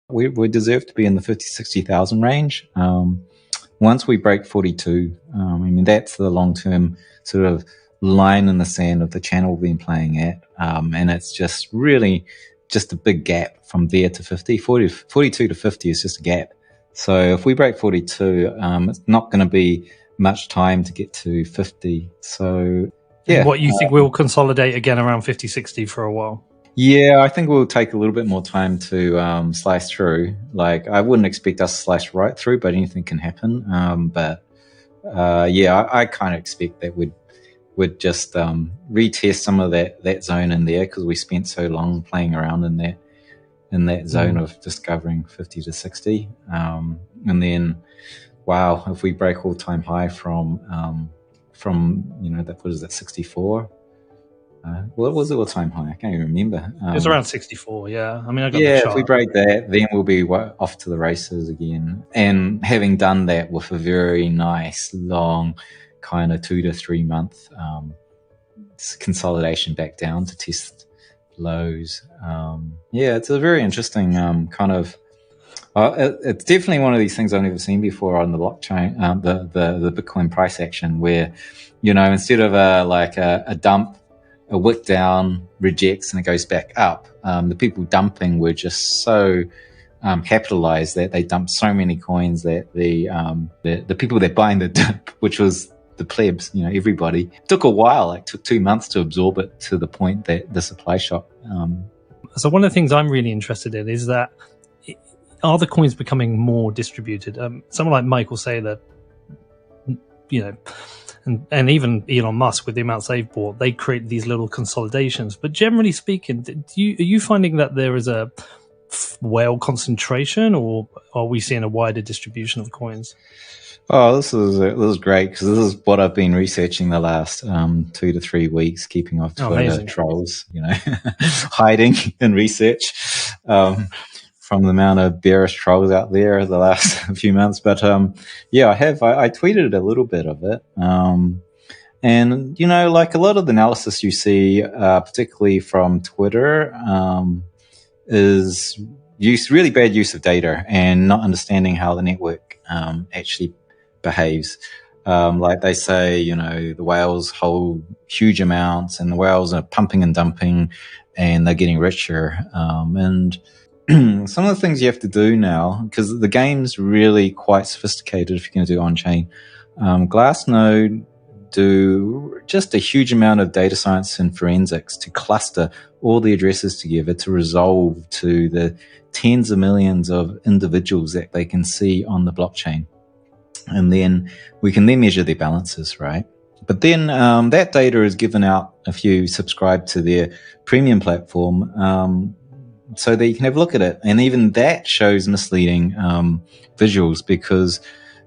We deserve to be in the 50, 60,000 range. Once we break 42, I mean, that's the long-term sort of line in the sand of the channel we've been playing at. And it's just really just a big gap from there to 50. 42 to 50 is just a gap. So if we break 42, it's not going to be much time to get to 50. So, yeah. And what you think we'll consolidate again around 50, 60 for a while? Yeah, I think we'll take a little bit more time to slice through. Like, I wouldn't expect us to slice right through, but anything can happen. Yeah, I kind of expect that we'd just retest some of that zone in there, because we spent so long playing around in that zone of discovering 50 to 60. And then, wow, if we break all-time high from what is that, 64? What was the all-time high? I can't even remember. It was around 64, yeah. I mean, I got yeah, the chart. if we break that, then we'll be off to the races again. And having done that with a very nice, long, kind of 2 to 3 month consolidation back down to test lows. Yeah, it's a very interesting kind of... it's definitely one of these things I've never seen before on the blockchain, the Bitcoin price action, where, instead of a dump, a wick down, rejects, and it goes back up. The people dumping were just so capitalized that they dumped so many coins that the people that buying the dip, which was the plebs, everybody, took a while. It took 2 months to absorb it to the point that the supply shock. So one of the things I'm really interested in is that, are the coins becoming more distributed? Someone like Mike will say that, and even Elon Musk, with the amounts they've bought, they create these little consolidations. But generally speaking, are you finding that there is a whale concentration, or are we seeing a wider distribution of coins? Oh, this is great, because this is what I've been researching the last 2 to 3 weeks, keeping off Twitter trolls, hiding in research. From the amount of bearish trolls out there the last few months. But yeah, I tweeted a little bit of it. And, like a lot of the analysis you see, particularly from Twitter, is really bad use of data and not understanding how the network actually behaves. Like they say, the whales hold huge amounts, and the whales are pumping and dumping, and they're getting richer. And some of the things you have to do now, because the game's really quite sophisticated if you're going to do on-chain. Glassnode do just a huge amount of data science and forensics to cluster all the addresses together to resolve to the tens of millions of individuals that they can see on the blockchain. And then we can then measure their balances, right? But then that data is given out if you subscribe to their premium platform, so that you can have a look at it. And even that shows misleading visuals, because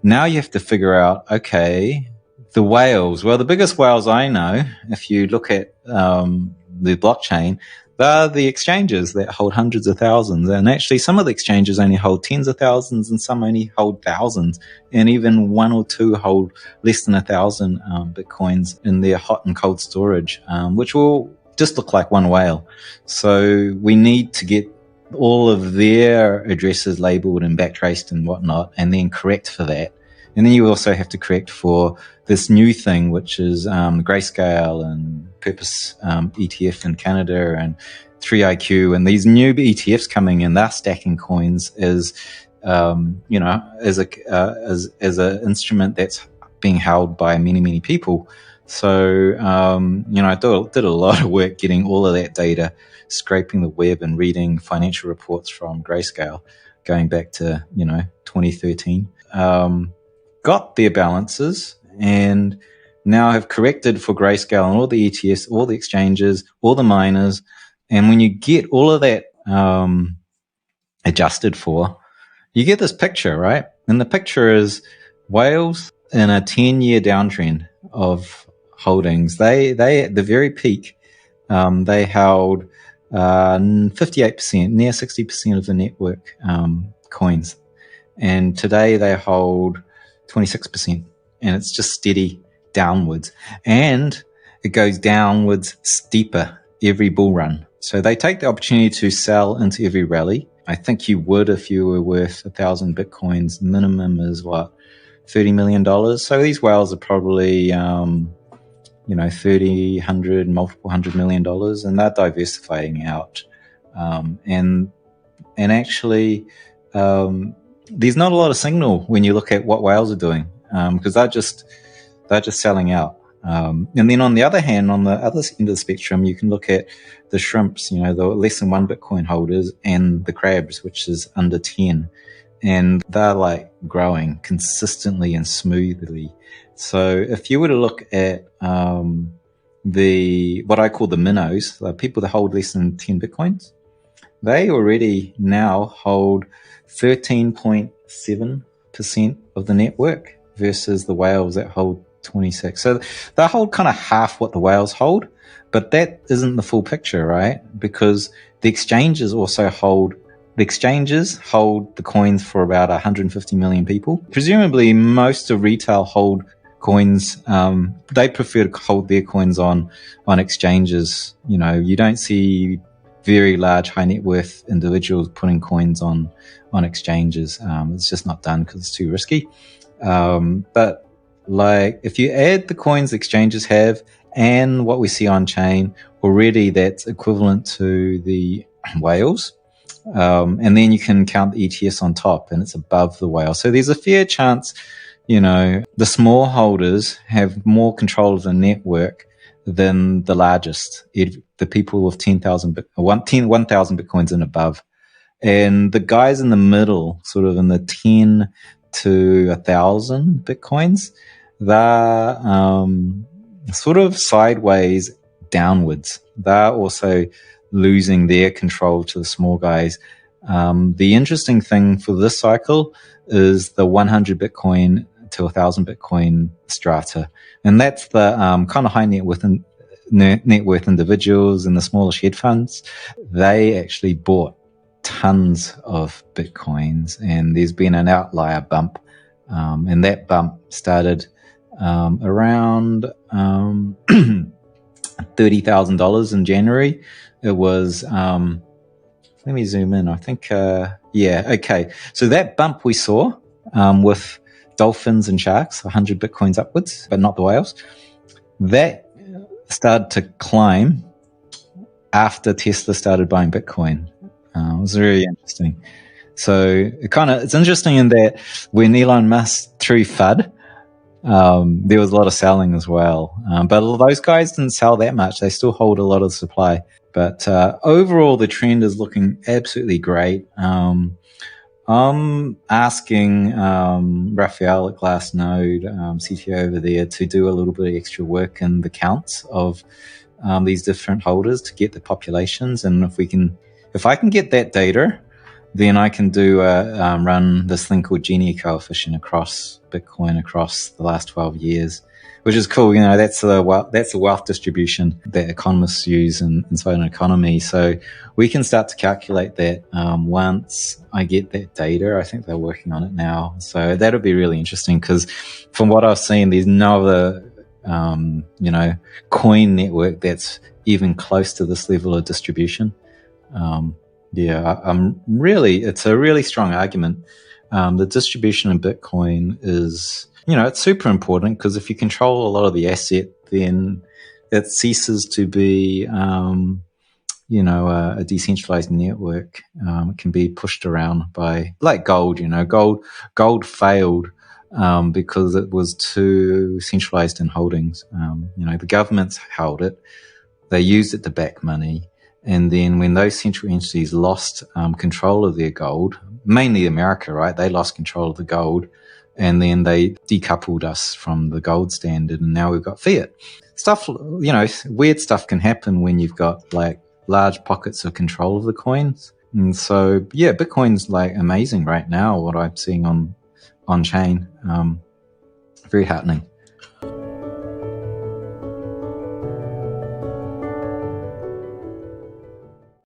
now you have to figure out, okay, the whales, well, the biggest whales I know, if you look at the blockchain, they're the exchanges that hold hundreds of thousands. And actually some of the exchanges only hold tens of thousands, and some only hold thousands. And even one or two hold less than 1,000 Bitcoins in their hot and cold storage, which will just look like one whale. So we need to get all of their addresses labeled and backtraced and whatnot, and then correct for that. And then you also have to correct for this new thing, which is Grayscale and Purpose ETF in Canada and 3IQ, and these new ETFs coming in. They're stacking coins as as an instrument that's being held by many people. So, I did a lot of work getting all of that data, scraping the web and reading financial reports from Grayscale going back to, 2013. Got their balances, and now have corrected for Grayscale and all the ETFs, all the exchanges, all the miners. And when you get all of that adjusted for, you get this picture, right? And the picture is whales in a 10-year downtrend of holdings. They at the very peak, they held 58%, near 60% of the network coins, and today they hold 26%, and it's just steady downwards, and it goes downwards steeper every bull run. So they take the opportunity to sell into every rally. I think you would if you were worth 1,000 Bitcoins. Minimum is what, $30 million. So these whales are probably, 30, 100, multiple $100 million, and they're diversifying out. And actually, there's not a lot of signal when you look at what whales are doing, because they're just selling out. And then on the other hand, on the other end of the spectrum, you can look at the shrimps, the less than 1 Bitcoin holders, and the crabs, which is under 10. And they're like growing consistently and smoothly. So if you were to look at what I call the minnows, the people that hold less than 10 Bitcoins, they already now hold 13.7% of the network versus the whales that hold 26. So they hold kind of half what the whales hold, but that isn't the full picture, right? Because the exchanges hold the coins for about 150 million people. Presumably most of retail hold coins. They prefer to hold their coins on exchanges. You don't see very large high net worth individuals putting coins on exchanges. It's just not done because it's too risky. But like if you add the coins exchanges have and what we see on chain, already that's equivalent to the whales. And then you can count the ETS on top, and it's above the whale. So there's a fair chance, the small holders have more control of the network than the largest, the people with 1,000 Bitcoins and above. And the guys in the middle, sort of in the 10 to 1,000 Bitcoins, they're sort of sideways downwards. They're also losing their control to the small guys. The interesting thing for this cycle is the 100 Bitcoin to 1,000 Bitcoin strata. And that's the kind of high net worth individuals and the smallish hedge funds. They actually bought tons of Bitcoins, and there's been an outlier bump. And that bump started around $30,000 in January. It was, let me zoom in. I think, okay. So that bump we saw with dolphins and sharks, 100 Bitcoins upwards, but not the whales, that started to climb after Tesla started buying Bitcoin. It was very interesting. So it's interesting in that when Elon Musk threw FUD, there was a lot of selling as well. But those guys didn't sell that much. They still hold a lot of supply. But overall, the trend is looking absolutely great. I'm asking Raphael at Glassnode, CTO over there, to do a little bit of extra work in the counts of these different holders to get the populations. And if I can get that data, then I can run this thing called Gini coefficient across Bitcoin across the last 12 years, which is cool. That's the wealth distribution that economists use inside an economy. So we can start to calculate that once I get that data. I think they're working on it now. So that'll be really interesting because from what I've seen, there's no other coin network that's even close to this level of distribution. It's a really strong argument. The distribution in Bitcoin is, it's super important because if you control a lot of the asset, then it ceases to be, a decentralized network. It can be pushed around by, like gold, gold failed because it was too centralized in holdings. The governments held it. They used it to back money. And then when those central entities lost control of their gold, mainly America, right? They lost control of the gold, and then they decoupled us from the gold standard, and now we've got fiat. Stuff, weird stuff can happen when you've got like large pockets of control of the coins. And so, Bitcoin's like amazing right now, what I'm seeing on chain. Very heartening.